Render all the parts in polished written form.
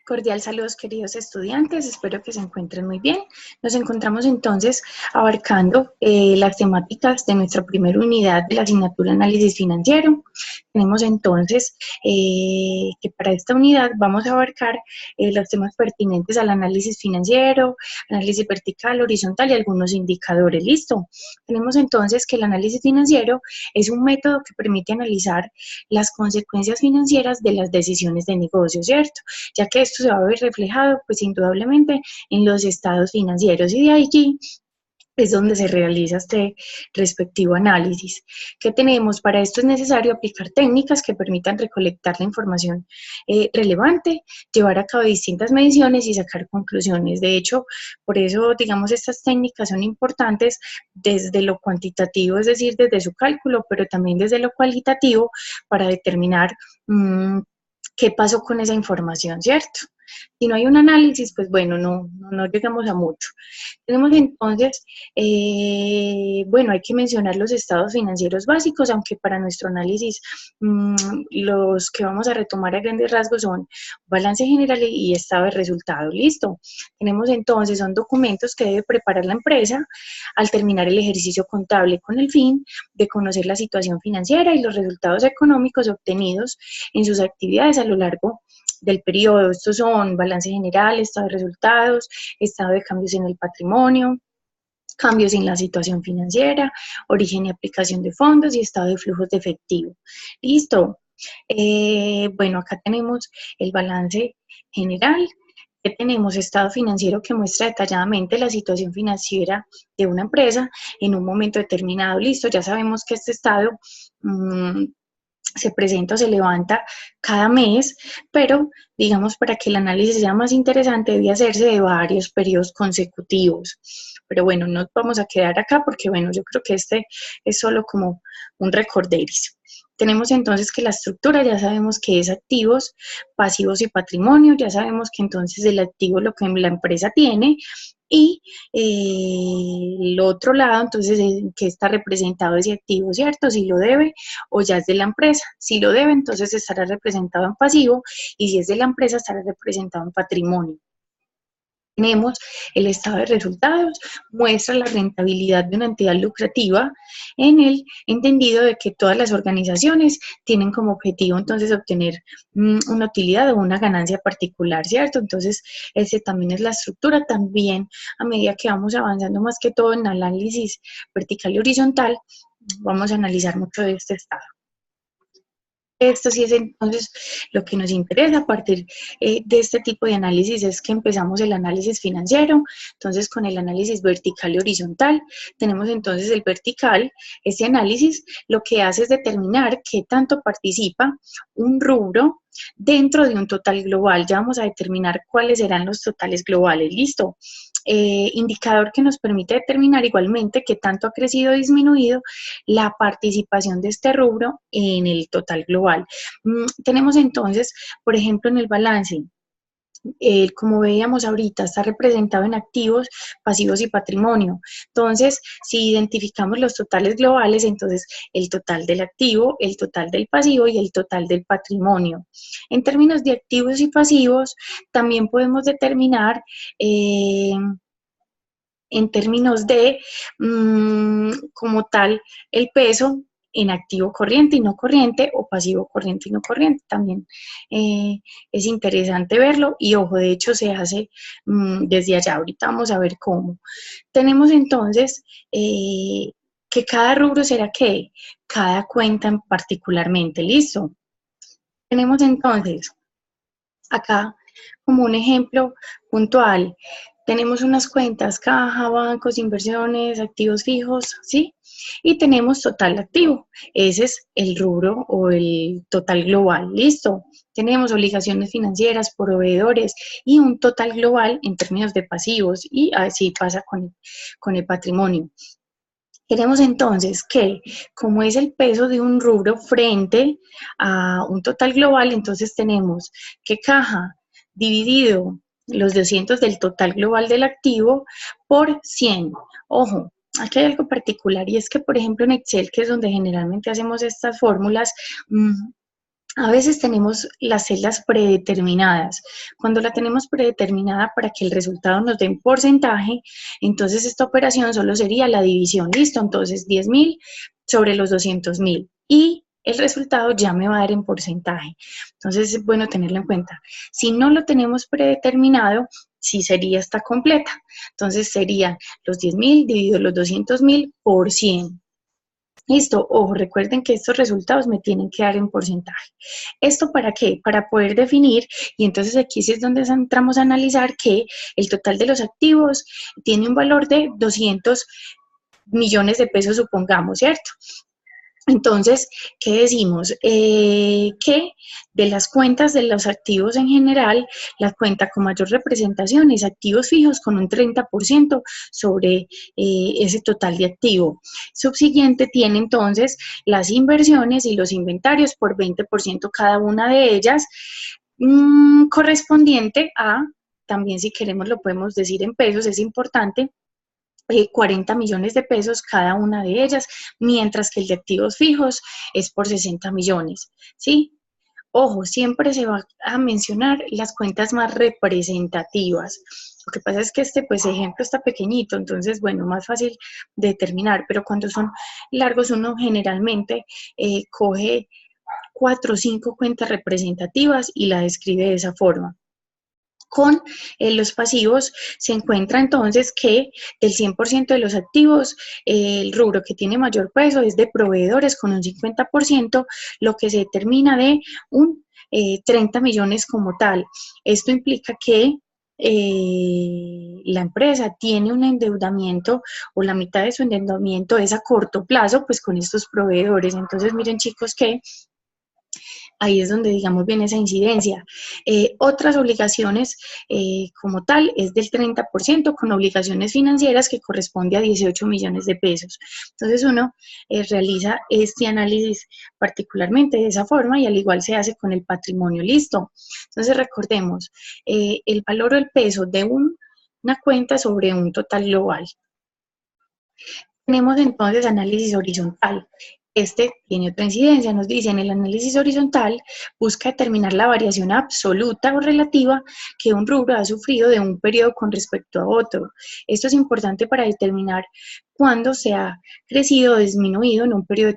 Cordial saludos, queridos estudiantes, espero que se encuentren muy bien. Nos encontramos entonces abarcando las temáticas de nuestra primera unidad de la asignatura Análisis Financiero. Tenemos entonces que para esta unidad vamos a abarcar los temas pertinentes al análisis financiero, análisis vertical, horizontal y algunos indicadores. ¿Listo? Tenemos entonces que el análisis financiero es un método que permite analizar las consecuencias financieras de las decisiones de negocio, ¿cierto? Ya que esto se va a ver reflejado, pues indudablemente, en los estados financieros y de allí es donde se realiza este respectivo análisis. ¿Qué tenemos? Para esto es necesario aplicar técnicas que permitan recolectar la información relevante, llevar a cabo distintas mediciones y sacar conclusiones. De hecho, por eso, digamos, estas técnicas son importantes desde lo cuantitativo, es decir, desde su cálculo, pero también desde lo cualitativo para determinar qué pasó con esa información, ¿cierto? Si no hay un análisis, pues bueno, no llegamos a mucho. Tenemos entonces, bueno, hay que mencionar los estados financieros básicos, aunque para nuestro análisis los que vamos a retomar a grandes rasgos son balance general y estado de resultados. Listo. Tenemos entonces, son documentos que debe preparar la empresa al terminar el ejercicio contable con el fin de conocer la situación financiera y los resultados económicos obtenidos en sus actividades a lo largo del periodo. Estos son balance general, estado de resultados, estado de cambios en el patrimonio, cambios en la situación financiera, origen y aplicación de fondos y estado de flujos de efectivo. Listo. Bueno, acá tenemos el balance general. Que tenemos estado financiero que muestra detalladamente la situación financiera de una empresa en un momento determinado. Listo, ya sabemos que este estado se presenta o se levanta cada mes, pero digamos para que el análisis sea más interesante debe hacerse de varios periodos consecutivos. Pero bueno, no vamos a quedar acá porque bueno, yo creo que este es solo como un recorderis. Tenemos entonces que la estructura, ya sabemos que es activos, pasivos y patrimonio, ya sabemos que entonces el activo es lo que la empresa tiene y el otro lado, entonces, que está representado ese activo, ¿cierto? Si lo debe o ya es de la empresa. Si lo debe, entonces estará representado en pasivo y si es de la empresa, estará representado en patrimonio. Tenemos el estado de resultados, muestra la rentabilidad de una entidad lucrativa en el entendido de que todas las organizaciones tienen como objetivo entonces obtener una utilidad o una ganancia particular, ¿cierto? Entonces, ese también es la estructura. También, a medida que vamos avanzando más que todo en análisis vertical y horizontal, vamos a analizar mucho de este estado. Esto sí es entonces lo que nos interesa a partir de este tipo de análisis es que empezamos el análisis financiero. Entonces, con el análisis vertical y horizontal, tenemos entonces el vertical. Este análisis lo que hace es determinar qué tanto participa un rubro dentro de un total global. Ya vamos a determinar cuáles serán los totales globales. ¿Listo? Indicador que nos permite determinar igualmente qué tanto ha crecido o disminuido la participación de este rubro en el total global. Tenemos entonces, por ejemplo, en el balance, como veíamos ahorita, está representado en activos, pasivos y patrimonio. Entonces, si identificamos los totales globales, entonces el total del activo, el total del pasivo y el total del patrimonio. En términos de activos y pasivos, también podemos determinar en términos de, como tal, el peso en activo corriente y no corriente o pasivo corriente y no corriente. También es interesante verlo y ojo, de hecho se hace desde allá. Ahorita vamos a ver cómo. Tenemos entonces que cada rubro será que cada cuenta particularmente. ¿Listo? Tenemos entonces acá como un ejemplo puntual. Tenemos unas cuentas, caja, bancos, inversiones, activos fijos, ¿sí? Y tenemos total activo. Ese es el rubro o el total global. ¿Listo? Tenemos obligaciones financieras, proveedores y un total global en términos de pasivos. Y así pasa con el patrimonio. Queremos entonces que, como es el peso de un rubro frente a un total global, entonces tenemos que caja dividido los 200 del total global del activo por 100. Ojo, aquí hay algo particular y es que, por ejemplo, en Excel, que es donde generalmente hacemos estas fórmulas, A veces tenemos las celdas predeterminadas. Cuando la tenemos predeterminada para que el resultado nos dé en porcentaje, entonces esta operación solo sería la división. Listo, entonces 10.000 sobre los 200.000 y el resultado ya me va a dar en porcentaje. Entonces es bueno tenerlo en cuenta. Si no lo tenemos predeterminado, sí sería esta completa. Entonces serían los 10.000 dividido los 200.000 por 100. Listo, ojo, recuerden que estos resultados me tienen que dar en porcentaje. ¿Esto para qué? Para poder definir, y entonces aquí sí es donde entramos a analizar que el total de los activos tiene un valor de 200 millones de pesos, supongamos, ¿cierto? Entonces, ¿qué decimos? Que de las cuentas de los activos en general, la cuenta con mayor representación es activos fijos con un 30% sobre ese total de activo. Subsiguiente tiene entonces las inversiones y los inventarios por 20% cada una de ellas, correspondiente a, también si queremos lo podemos decir en pesos, es importante, 40 millones de pesos cada una de ellas, mientras que el de activos fijos es por 60 millones, ¿sí? Ojo, siempre se va a mencionar las cuentas más representativas. Lo que pasa es que este pues, ejemplo está pequeñito, entonces, bueno, más fácil de determinar, pero cuando son largos uno generalmente coge 4 o 5 cuentas representativas y la describe de esa forma. Con los pasivos se encuentra entonces que del 100% de los activos, el rubro que tiene mayor peso es de proveedores con un 50%, lo que se determina de un 30 millones como tal. Esto implica que la empresa tiene un endeudamiento o la mitad de su endeudamiento es a corto plazo, pues con estos proveedores. Entonces, miren chicos que ahí es donde, digamos, viene esa incidencia. Otras obligaciones como tal es del 30% con obligaciones financieras que corresponde a 18 millones de pesos. Entonces uno realiza este análisis particularmente de esa forma y al igual se hace con el patrimonio. Listo. Entonces recordemos, el valor o el peso de una cuenta sobre un total global. Tenemos entonces análisis horizontal. Este tiene otra incidencia, nos dice en el análisis horizontal busca determinar la variación absoluta o relativa que un rubro ha sufrido de un periodo con respecto a otro. Esto es importante para determinar cuándo se ha crecido o disminuido en un periodo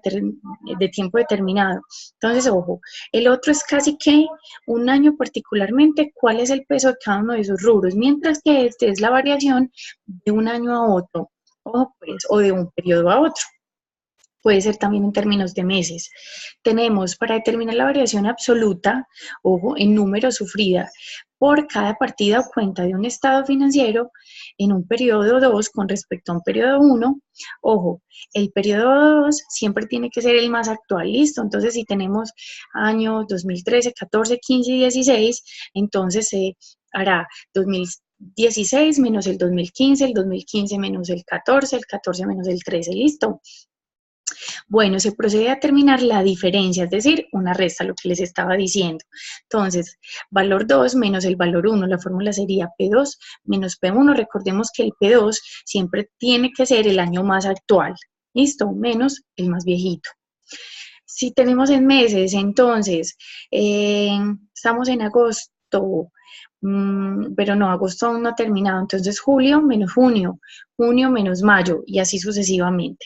de tiempo determinado. Entonces, ojo, el otro es casi que un año particularmente, cuál es el peso de cada uno de esos rubros, mientras que este es la variación de un año a otro o de un periodo a otro. Puede ser también en términos de meses. Tenemos para determinar la variación absoluta, ojo, en número sufrida por cada partida o cuenta de un estado financiero en un periodo 2 con respecto a un periodo 1. Ojo, el periodo 2 siempre tiene que ser el más actual, ¿listo? Entonces, si tenemos años 2013, 14, 15 y 16, entonces se hará 2016 menos el 2015, el 2015 menos el 14 menos el 13, ¿listo? Bueno, se procede a determinar la diferencia, es decir, una resta, lo que les estaba diciendo. Entonces, valor 2 menos el valor 1, la fórmula sería P2 menos P1. Recordemos que el P2 siempre tiene que ser el año más actual, ¿listo? Menos el más viejito. Si tenemos en meses, entonces, estamos en agosto, pero no, agosto aún no ha terminado, entonces julio menos junio, junio menos mayo y así sucesivamente.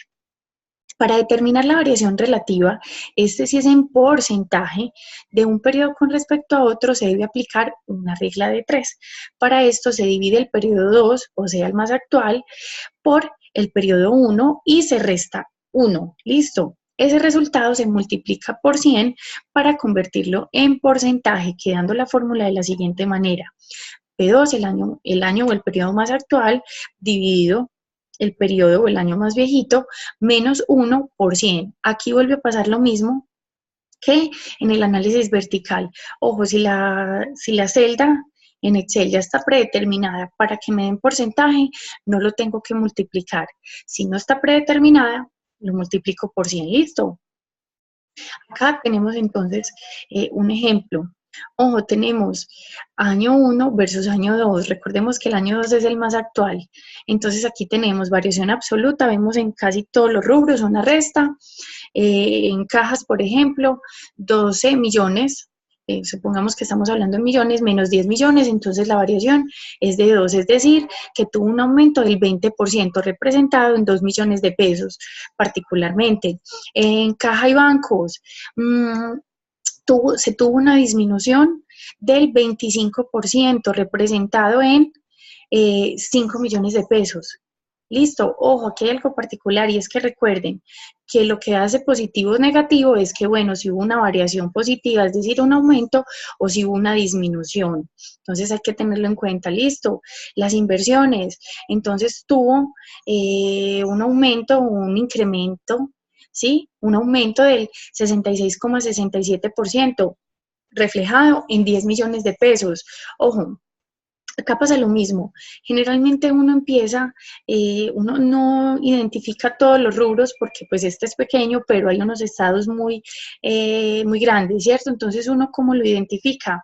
Para determinar la variación relativa, este sí es en porcentaje de un periodo con respecto a otro, se debe aplicar una regla de 3. Para esto se divide el periodo 2, o sea, el más actual, por el periodo 1 y se resta 1. ¿Listo? Ese resultado se multiplica por 100 para convertirlo en porcentaje, quedando la fórmula de la siguiente manera. P2, el año o el periodo más actual, dividido el periodo o el año más viejito, menos 1 por 100. Aquí vuelve a pasar lo mismo que en el análisis vertical. Ojo, si la celda en Excel ya está predeterminada para que me den porcentaje, no lo tengo que multiplicar. Si no está predeterminada, lo multiplico por 100. ¿Listo? Acá tenemos entonces un ejemplo. Ojo, tenemos año 1 versus año 2. Recordemos que el año 2 es el más actual. Entonces aquí tenemos variación absoluta, vemos en casi todos los rubros una resta. En cajas, por ejemplo, 12 millones. Supongamos que estamos hablando en millones, menos 10 millones, entonces la variación es de 2, es decir, que tuvo un aumento del 20% representado en 2 millones de pesos particularmente. En caja y bancos, se tuvo una disminución del 25% representado en 5 millones de pesos. Listo, ojo, aquí hay algo particular y es que recuerden que lo que hace positivo o negativo es que, bueno, si hubo una variación positiva, es decir, un aumento, o si hubo una disminución. Entonces hay que tenerlo en cuenta, listo. Las inversiones, entonces tuvo un aumento, un incremento, ¿sí? Un aumento del 66,67%, reflejado en 10 millones de pesos. Ojo, acá pasa lo mismo. Generalmente uno no identifica todos los rubros porque pues este es pequeño, pero hay unos estados muy grandes, ¿cierto? Entonces uno, ¿cómo lo identifica?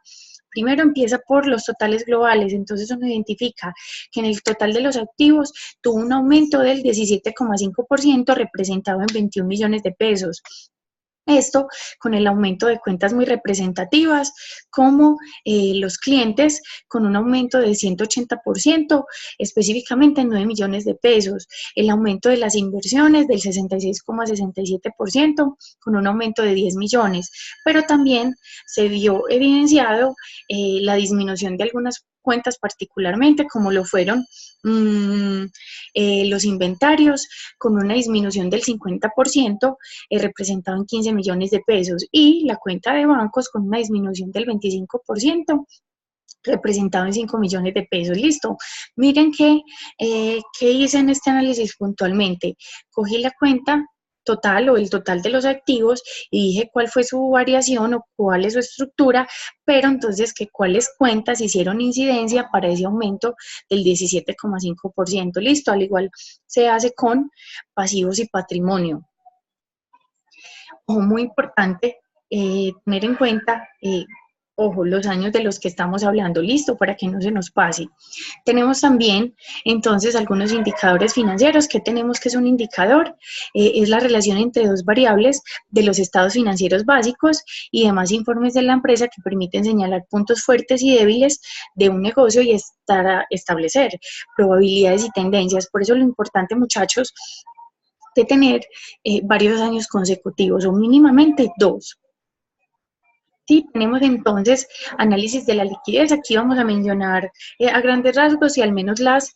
Primero empieza por los totales globales, entonces uno identifica que en el total de los activos tuvo un aumento del 17,5% representado en 21 millones de pesos. Esto con el aumento de cuentas muy representativas, como los clientes con un aumento del 180%, específicamente en 9 millones de pesos. El aumento de las inversiones del 66,67%, con un aumento de 10 millones. Pero también se vio evidenciado la disminución de algunas cuentas particularmente, como lo fueron los inventarios, con una disminución del 50%, representado en 15 millones de pesos, y la cuenta de bancos con una disminución del 25%, representado en 5 millones de pesos. Listo. Miren qué hice en este análisis puntualmente. Cogí la cuenta total o el total de los activos y dije cuál fue su variación o cuál es su estructura, pero entonces que cuáles cuentas hicieron incidencia para ese aumento del 17,5%. Listo. Al igual se hace con pasivos y patrimonio. Ojo, muy importante tener en cuenta, ojo, los años de los que estamos hablando, listo, para que no se nos pase. Tenemos también, entonces, algunos indicadores financieros. ¿Qué tenemos que es un indicador? Es la relación entre dos variables de los estados financieros básicos y demás informes de la empresa que permiten señalar puntos fuertes y débiles de un negocio y establecer probabilidades y tendencias. Por eso lo importante, muchachos, de tener varios años consecutivos o mínimamente 2. Sí, tenemos entonces análisis de la liquidez. Aquí vamos a mencionar a grandes rasgos y al menos las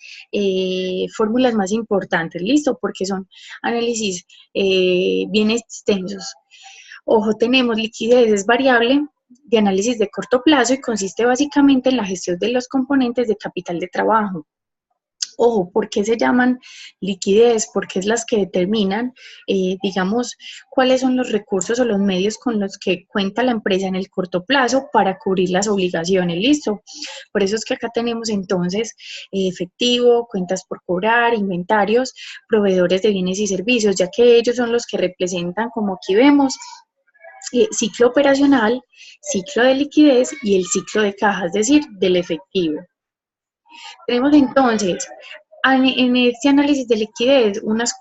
fórmulas más importantes, ¿listo? Porque son análisis bien extensos. Ojo, tenemos liquidez, es variable de análisis de corto plazo y consiste básicamente en la gestión de los componentes de capital de trabajo. Ojo, ¿por qué se llaman liquidez? Porque es las que determinan, digamos, cuáles son los recursos o los medios con los que cuenta la empresa en el corto plazo para cubrir las obligaciones, ¿listo? Por eso es que acá tenemos entonces efectivo, cuentas por cobrar, inventarios, proveedores de bienes y servicios, ya que ellos son los que representan, como aquí vemos, ciclo operacional, ciclo de liquidez y el ciclo de caja, es decir, del efectivo. Tenemos entonces en este análisis de liquidez unos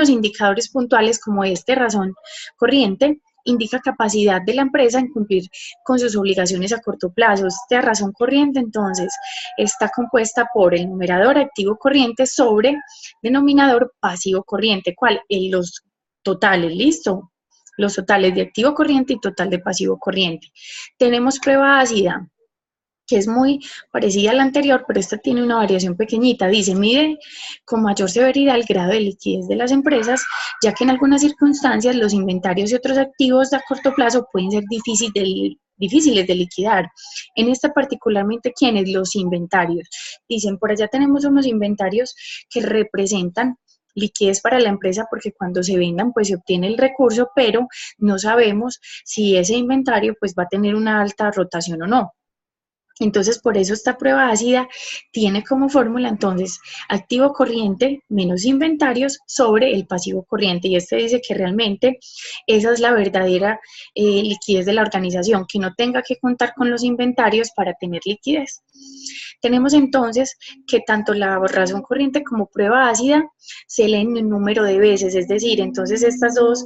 indicadores puntuales como razón corriente, indica capacidad de la empresa en cumplir con sus obligaciones a corto plazo. Esta razón corriente entonces está compuesta por el numerador activo corriente sobre denominador pasivo corriente. ¿Cuál? Los totales, ¿listo? Los totales de activo corriente y total de pasivo corriente. Tenemos prueba ácida, que es muy parecida a la anterior, pero esta tiene una variación pequeñita. Dice, mide con mayor severidad el grado de liquidez de las empresas, ya que en algunas circunstancias los inventarios y otros activos a corto plazo pueden ser difíciles de liquidar. En esta particularmente, ¿quiénes? Los inventarios. Dicen, por allá tenemos unos inventarios que representan liquidez para la empresa porque cuando se vendan pues se obtiene el recurso, pero no sabemos si ese inventario pues va a tener una alta rotación o no. Entonces, por eso esta prueba ácida tiene como fórmula, entonces, activo corriente menos inventarios sobre el pasivo corriente. Y este dice que realmente esa es la verdadera liquidez de la organización, que no tenga que contar con los inventarios para tener liquidez. Tenemos entonces que tanto la razón corriente como prueba ácida se leen en número de veces, es decir, entonces estas dos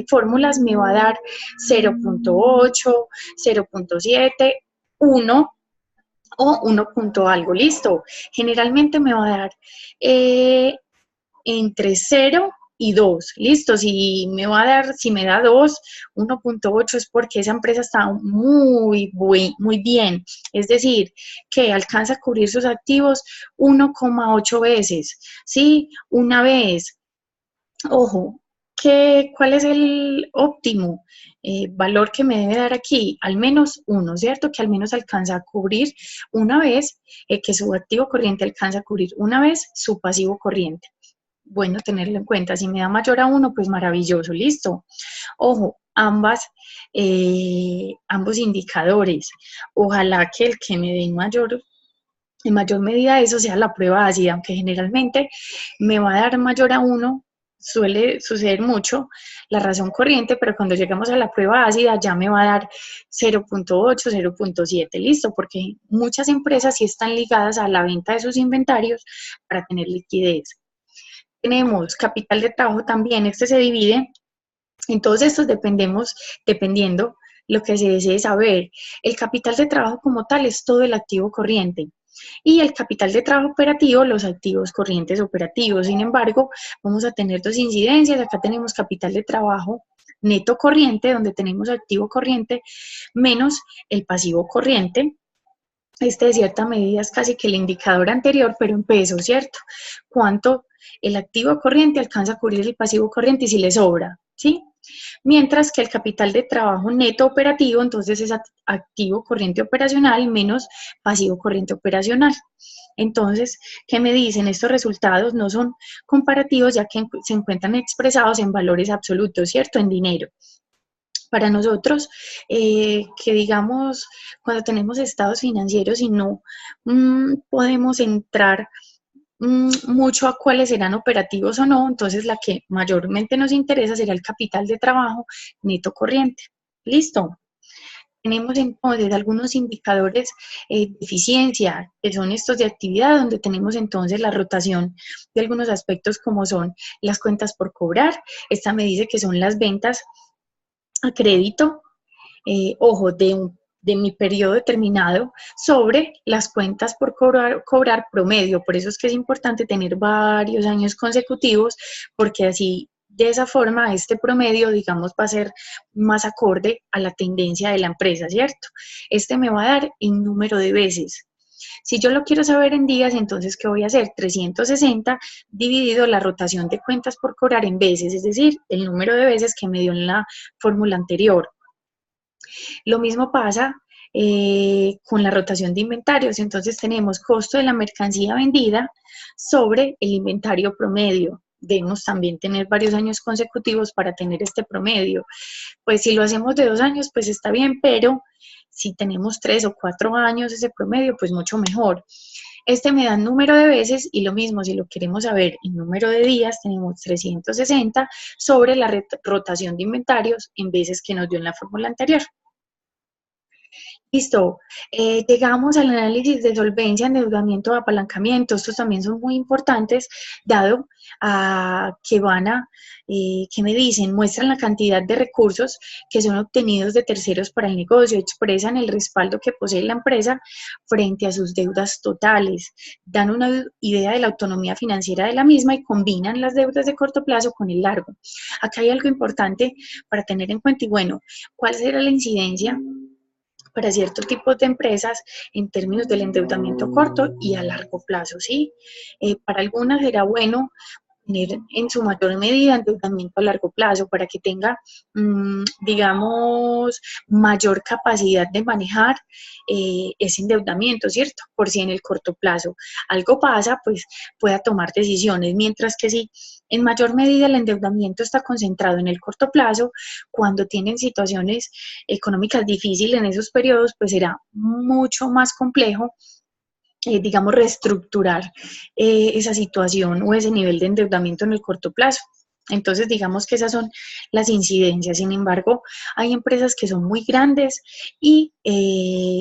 fórmulas me va a dar 0.8, 0.7, 1 o 1 punto algo, listo. Generalmente me va a dar entre 0 y 2, listo. Si me va a dar, si me da 2, 1.8 es porque esa empresa está muy bien, es decir, que alcanza a cubrir sus activos 1,8 veces, ¿sí? Una vez. Ojo, ¿cuál es el óptimo valor que me debe dar aquí? Al menos uno, ¿cierto? Que al menos alcanza a cubrir una vez, que su activo corriente alcanza a cubrir una vez su pasivo corriente. Bueno, tenerlo en cuenta. Si me da mayor a uno, pues maravilloso, listo. Ojo, ambos indicadores. Ojalá que el que me dé en mayor medida eso sea la prueba ácida, aunque generalmente me va a dar mayor a uno, suele suceder mucho la razón corriente, pero cuando llegamos a la prueba ácida ya me va a dar 0.8, 0.7, listo, porque muchas empresas sí están ligadas a la venta de sus inventarios para tener liquidez. Tenemos capital de trabajo también, este se divide, en todos estos dependiendo lo que se desee saber. El capital de trabajo como tal es todo el activo corriente. Y el capital de trabajo operativo, los activos corrientes operativos. Sin embargo, vamos a tener dos incidencias. Acá tenemos capital de trabajo neto corriente, donde tenemos activo corriente menos el pasivo corriente. Este de cierta medida es casi que el indicador anterior, pero en pesos, ¿cierto? ¿Cuánto el activo corriente alcanza a cubrir el pasivo corriente y si le sobra? ¿Sí? Mientras que el capital de trabajo neto operativo, entonces es activo corriente operacional menos pasivo corriente operacional. Entonces, ¿qué me dicen? Estos resultados no son comparativos ya que se encuentran expresados en valores absolutos, ¿cierto? En dinero. Para nosotros, que digamos, cuando tenemos estados financieros y no podemos entrar mucho a cuáles serán operativos o no, entonces la que mayormente nos interesa será el capital de trabajo neto corriente. ¿Listo? Tenemos entonces algunos indicadores de eficiencia, que son estos de actividad, donde tenemos entonces la rotación de algunos aspectos como son las cuentas por cobrar. Esta me dice que son las ventas a crédito, ojo, de mi periodo determinado sobre las cuentas por cobrar promedio. Por eso es que es importante tener varios años consecutivos, porque así, de esa forma, este promedio, digamos, va a ser más acorde a la tendencia de la empresa, ¿cierto? Este me va a dar en número de veces. Si yo lo quiero saber en días, entonces, ¿qué voy a hacer? 360 dividido la rotación de cuentas por cobrar en veces, es decir, el número de veces que me dio en la fórmula anterior. Lo mismo pasa con la rotación de inventarios. Entonces tenemos costo de la mercancía vendida sobre el inventario promedio. Debemos también tener varios años consecutivos para tener este promedio. Pues si lo hacemos de 2 años, pues está bien, pero si tenemos 3 o 4 años ese promedio, pues mucho mejor. Este me da número de veces y lo mismo, si lo queremos saber en número de días, tenemos 360 sobre la rotación de inventarios en veces que nos dio en la fórmula anterior. Listo. Llegamos al análisis de solvencia, endeudamiento, apalancamiento. Estos también son muy importantes, dado que que me dicen, muestran la cantidad de recursos que son obtenidos de terceros para el negocio, expresan el respaldo que posee la empresa frente a sus deudas totales, dan una idea de la autonomía financiera de la misma y combinan las deudas de corto plazo con el largo. Acá hay algo importante para tener en cuenta y bueno, ¿cuál será la incidencia para ciertos tipos de empresas en términos del endeudamiento corto y a largo plazo, ¿sí? Para algunas será bueno tener en su mayor medida endeudamiento a largo plazo para que tenga, digamos, mayor capacidad de manejar ese endeudamiento, ¿cierto? Por si en el corto plazo algo pasa, pues pueda tomar decisiones, mientras que si en mayor medida el endeudamiento está concentrado en el corto plazo, cuando tienen situaciones económicas difíciles en esos periodos, pues será mucho más complejo digamos, reestructurar esa situación o ese nivel de endeudamiento en el corto plazo. Entonces, digamos que esas son las incidencias. Sin embargo, hay empresas que son muy grandes y,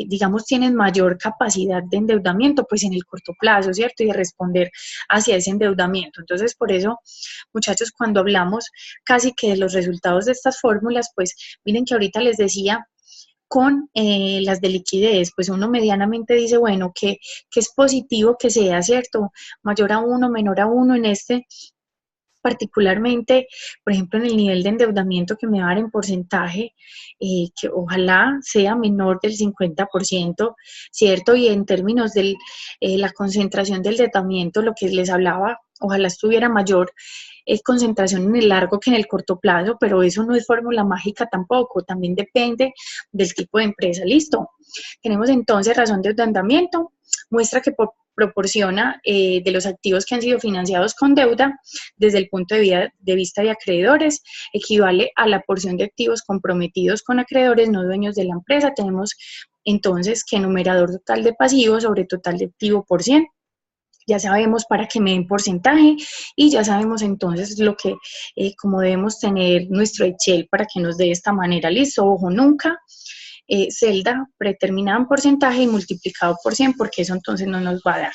digamos, tienen mayor capacidad de endeudamiento, pues en el corto plazo, ¿cierto? Y de responder hacia ese endeudamiento. Entonces, por eso, muchachos, cuando hablamos casi que de los resultados de estas fórmulas, pues miren que ahorita les decía con las de liquidez, pues uno medianamente dice, bueno, que es positivo que sea, ¿cierto? Mayor a uno, menor a uno en este, particularmente, por ejemplo, en el nivel de endeudamiento que me va a dar en porcentaje, que ojalá sea menor del 50%, ¿cierto? Y en términos de la concentración del endeudamiento, lo que les hablaba, ojalá estuviera mayor concentración en el largo que en el corto plazo, pero eso no es fórmula mágica tampoco, también depende del tipo de empresa. Listo. Tenemos entonces razón de endeudamiento, muestra que proporciona de los activos que han sido financiados con deuda desde el punto de vista de acreedores, equivale a la porción de activos comprometidos con acreedores no dueños de la empresa. Tenemos entonces que numerador total de pasivos sobre total de activo por 100. Ya sabemos para qué me den porcentaje y ya sabemos entonces lo que, como debemos tener nuestro Excel para que nos dé de esta manera. Listo, ojo, nunca celda predeterminada en porcentaje y multiplicado por 100 porque eso entonces no nos va a dar.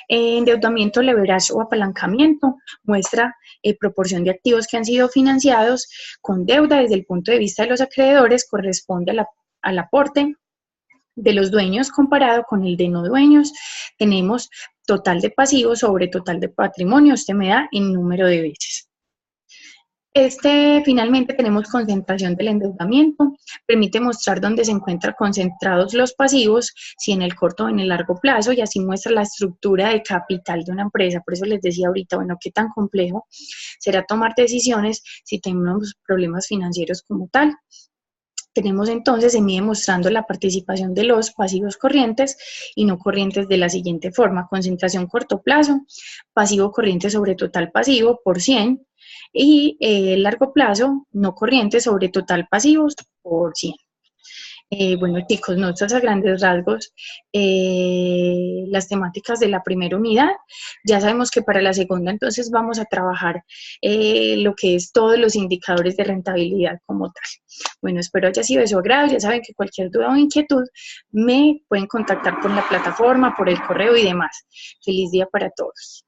Endeudamiento, leverage o apalancamiento muestra proporción de activos que han sido financiados con deuda desde el punto de vista de los acreedores, corresponde al aporte de los dueños comparado con el de no dueños. Tenemos total de pasivos sobre total de patrimonio, este me da en número de veces. Finalmente tenemos concentración del endeudamiento, permite mostrar dónde se encuentran concentrados los pasivos, si en el corto o en el largo plazo, y así muestra la estructura de capital de una empresa. Por eso les decía ahorita, bueno, qué tan complejo será tomar decisiones si tenemos problemas financieros como tal. Tenemos entonces, se mide mostrando la participación de los pasivos corrientes y no corrientes de la siguiente forma: concentración corto plazo, pasivo corriente sobre total pasivo por 100 y largo plazo, no corriente sobre total pasivos por 100. Bueno, chicos, nosotros a grandes rasgos las temáticas de la primera unidad. Ya sabemos que para la segunda entonces vamos a trabajar lo que es todos los indicadores de rentabilidad como tal. Bueno, espero haya sido de su agrado. Ya saben que cualquier duda o inquietud me pueden contactar por la plataforma, por el correo y demás. Feliz día para todos.